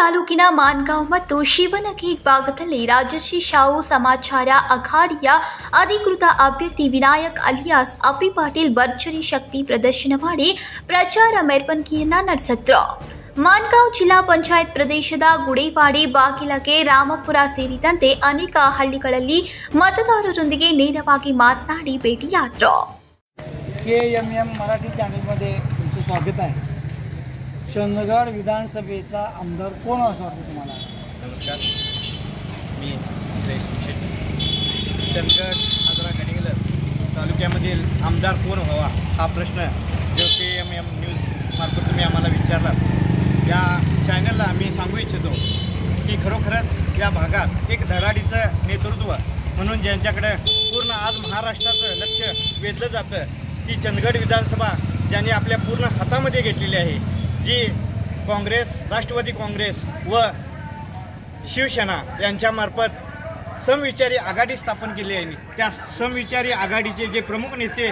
ತಾಲೂಕಿನ ಮಾನ್ಗಾಂವ್ ಮತ್ತು ಶಿವನಗಿ ಭಾಗದಲ್ಲಿ ರಾಜಶ್ರೀ ಶಾಹು ಸಮಾಚಾರ ಅಘಾಡಿಯ ಅಧಿಕೃತ ಅಭ್ಯರ್ಥಿ ವಿನಾಯಕ್ ಅಲಿಯಾಸ್ ಅಪ್ಪಿ ಪಾಟೀಲ್ ಭರ್ಜರಿ ಶಕ್ತಿ ಪ್ರದರ್ಶನ ಮಾಡಿ ಪ್ರಚಾರ ಮೆರವಣಿಗೆಯನ್ನ ನಡೆಸಿದ್ರು. ಮಾನ್ಗಾಂವ್ ಜಿಲ್ಲಾ ಪಂಚಾಯತ್ ಪ್ರದೇಶದ ಗುಡೇವಾಡಿ, ಬಾಗಿಲಗೆ, ರಾಮಪುರ ಸೇರಿದಂತೆ ಅನೇಕ ಹಳ್ಳಿಗಳಲ್ಲಿ मतदारांदोगे ನೇರವಾಗಿ ಮಾತನಾಡಿ ಭೇಟಿಯಾದರು. KMM मराठी चॅनलमध्ये तुमचं स्वागत आहे. चंदगड विधानसभेचा आमदार कोण असं वाटतं तुम्हाला? नमस्कार, मी चंदगड आजरा गडिंग्लज तालुक्यामधील आमदार कोण व्हावा हा प्रश्न जो KMM न्यूज मार्फत तुम्ही आम्हाला विचारला. या चॅनलला आम्ही सांगू इच्छितो की खरोखरच या भागात एक धडाडीचं नेतृत्व म्हणून ज्यांच्याकडे पूर्ण आज महाराष्ट्राचं लक्ष वेधलं जातं की चंदगड विधानसभा ज्यांनी आपल्या पूर्ण हातामध्ये घेतलेली आहे, जी काँग्रेस, राष्ट्रवादी काँग्रेस व शिवसेना यांच्यामार्फत समविचारी आघाडी स्थापन केली आहे. त्या समविचारी आघाडीचे जे प्रमुख नेते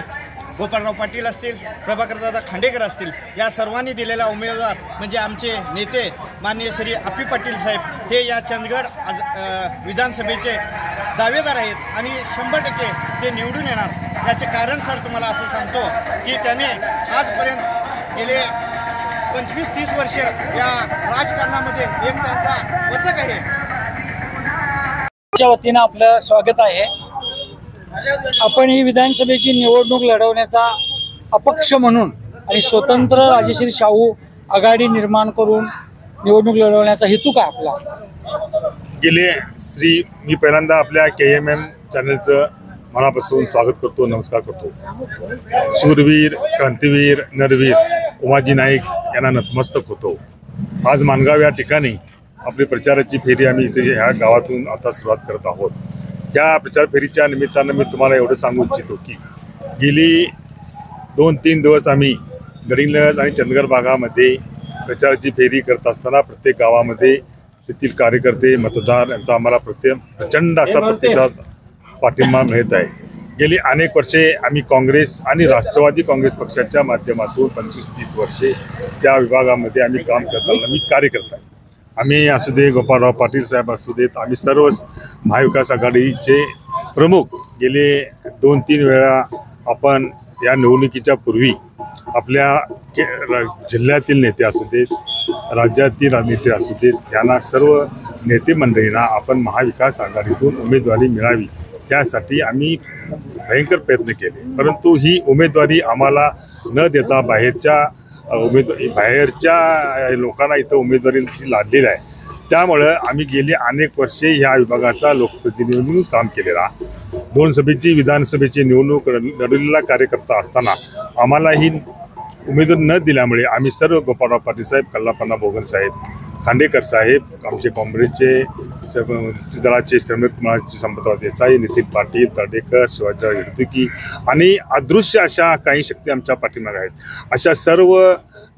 गोपाळराव पाटील असतील, प्रभाकरदादा खांडेकर असतील, या सर्वांनी दिलेला उमेदवार म्हणजे आमचे नेते माननीय श्री अप्पी पाटील साहेब हे या चंदगड विधानसभेचे दावेदार आहेत आणि 100% ते निवडून येणार. याचे कारण सर तुम्हाला असं सांगतो की त्याने आजपर्यंत गेले 25-30 वर्ष या राजकारणामध्ये एक त्यांचा वचक आहे. च्या वतीनं आपलं स्वागत आहे. आपण ही विधानसभेची निवडणूक लढवण्याचा अपक्ष म्हणून आणि स्वतंत्र राजश्री शाहू आघाडी निर्माण करून निवडणूक लढवण्याचा हेतू काय आपला? मी पहिल्यांदा आपल्या KMM चॅनलचं मनापासून स्वागत करतो, नमस्कार करतो. शूरवीर, क्रांतीवीर, नरवीर उमाजी नाईक यांना नतमस्तक होतो. आज मानगाव या ठिकाणी आपली प्रचाराची फेरी आम्ही इथे ह्या गावातून आता सुरुवात करत आहोत. या प्रचार फेरीच्या निमित्तानं मी तुम्हाला एवढं सांगू इच्छितो की गेली 2-3 दिवस आम्ही गडिंग्लज आणि चंदगड भागामध्ये प्रचाराची फेरी करत असताना प्रत्येक गावामध्ये तेथील कार्यकर्ते, मतदार यांचा आम्हाला प्रचंड असा प्रतिसाद, पाठिंबा मिळत आहे. गेली अनेक वर्षे आम्ही काँग्रेस आणि राष्ट्रवादी काँग्रेस पक्षाच्या माध्यमातून 25-30 वर्षे त्या विभागामध्ये आम्ही काम करताना मी कार्यकर्ता आहे. आम्ही असू दे, गोपाळराव पाटील साहेब असू देत, आम्ही सर्वच महाविकास आघाडीचे प्रमुख गेले 2-3 वेळा आपण या निवडणुकीच्या पूर्वी आपल्या जिल्ह्यातील नेते असू देत, राज्यातील नेते असू देत, यांना सर्व नेते मंडळींना आपण महाविकास आघाडीतून उमेदवारी मिळावी यासाठी आम्ही भयंकर प्रयत्न केले. परंतु ही उमेदवारी आम्हाला न देता बाहेरच्या लोकांना इथं उमेदवारी लादलेली आहे. त्यामुळं आम्ही गेली अनेक वर्षे ह्या विभागाचा लोकप्रतिनिधी म्हणून काम केलेला. 2 सभेची विधानसभेची निवडणूक लढवलेला कार्यकर्ता असताना आम्हाला ही उमेदवारी न दिल्यामुळे आम्ही सर्व गोपाळराव पाटील साहेब, कल्लापन्ना बोगन साहेब, खांडेकर साहेब, आमचे काँग्रेसचे दलाचे श्रमिक संपतराव देसाई, नितीन पाटील, तर्डेकर, शिवाजीराव हिडतुकी आणि अदृश्य अशा काही शक्ती आमच्या पाठीमागे आहेत. अशा सर्व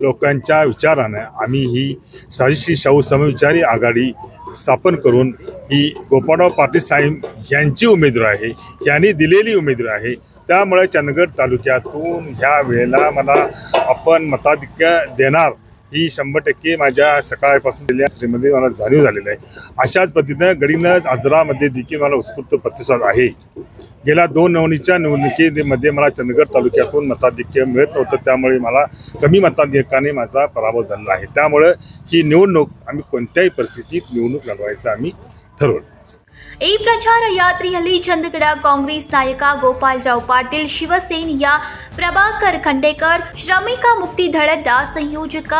लोकांच्या विचारानं आम्ही ही राजश्री शाहू समविचारी आघाडी स्थापन करून ही गोपाळराव पाटील साहेब यांची उमेदवारी आहे, यांनी दिलेली उमेदवारी आहे. त्यामुळे चंदगड तालुक्यातून ह्या वेळेला मला आपण मताधिक्य देणार ही 100% माझ्या सकाळपासून दिल्लीमध्ये मला जाणीव झालेलं आहे. अशाच पद्धतीनं गडिंग्लज आजरामध्ये देखील मला उत्स्फूर्त प्रतिसाद आहे. गेल्या 2 निवडणुकीमध्ये मला चंदगड तालुक्यातून मताधिक्य मिळत नव्हतं, त्यामुळे मला कमी मताधिक्याने माझा पराभव झालेला आहे. त्यामुळे ही निवडणूक आम्ही कोणत्याही परिस्थितीत निवडणूक लढवायचं आम्ही ठरवलं. ಈ ಪ್ರಚಾರ ಯಾತ್ರೆಯಲ್ಲಿ ಚಂದಗಡ ಕಾಂಗ್ರೆಸ್ ನಾಯಕ ಗೋಪಾಳರಾವ್ ಪಾಟೀಲ್, ಶಿವಸೇನೆಯ ಪ್ರಭಾಕರ್ ಖಂಡೇಕರ್, ಶ್ರಮಿಕ ಮುಕ್ತಿ ದಳದ ಸಂಯೋಜಕ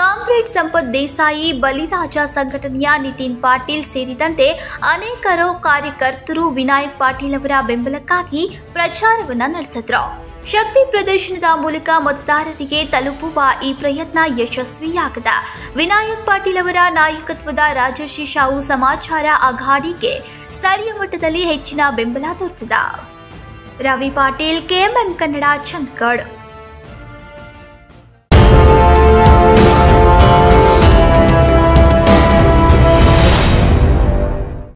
ಕಾಮ್ರೇಡ್ ಸಂಪತ್ ದೇಸಾಯಿ, ಬಲಿರಾಜ ಸಂಘಟನೆಯ ನಿತಿನ್ ಪಾಟೀಲ್ ಸೇರಿದಂತೆ ಅನೇಕರು ಕಾರ್ಯಕರ್ತರು ವಿನಾಯಕ್ ಪಾಟೀಲ್ ಅವರ ಬೆಂಬಲಕ್ಕಾಗಿ ಪ್ರಚಾರವನ್ನು ನಡೆಸಿದರು. ಶಕ್ತಿ ಪ್ರದರ್ಶನದ ಮೂಲಕ ಮತದಾರರಿಗೆ ತಲುಪುವ ಈ ಪ್ರಯತ್ನ ಯಶಸ್ವಿಯಾಗಿದೆ. ವಿನಾಯಕ್ ಪಾಟೀಲ್ ಅವರ ನಾಯಕತ್ವದ ರಾಜಶ್ರೀ ಶಾಹು ಸಮಾಚಾರ ಅಘಾಡಿಗೆ ಸ್ಥಳೀಯ ಮಟ್ಟದಲ್ಲಿ ಹೆಚ್ಚಿನ ಬೆಂಬಲ ದೊರೆತಿದೆ. ರವಿ ಪಾಟೀಲ್, KMM ಕನ್ನಡ, ಚಂದಗಡ್.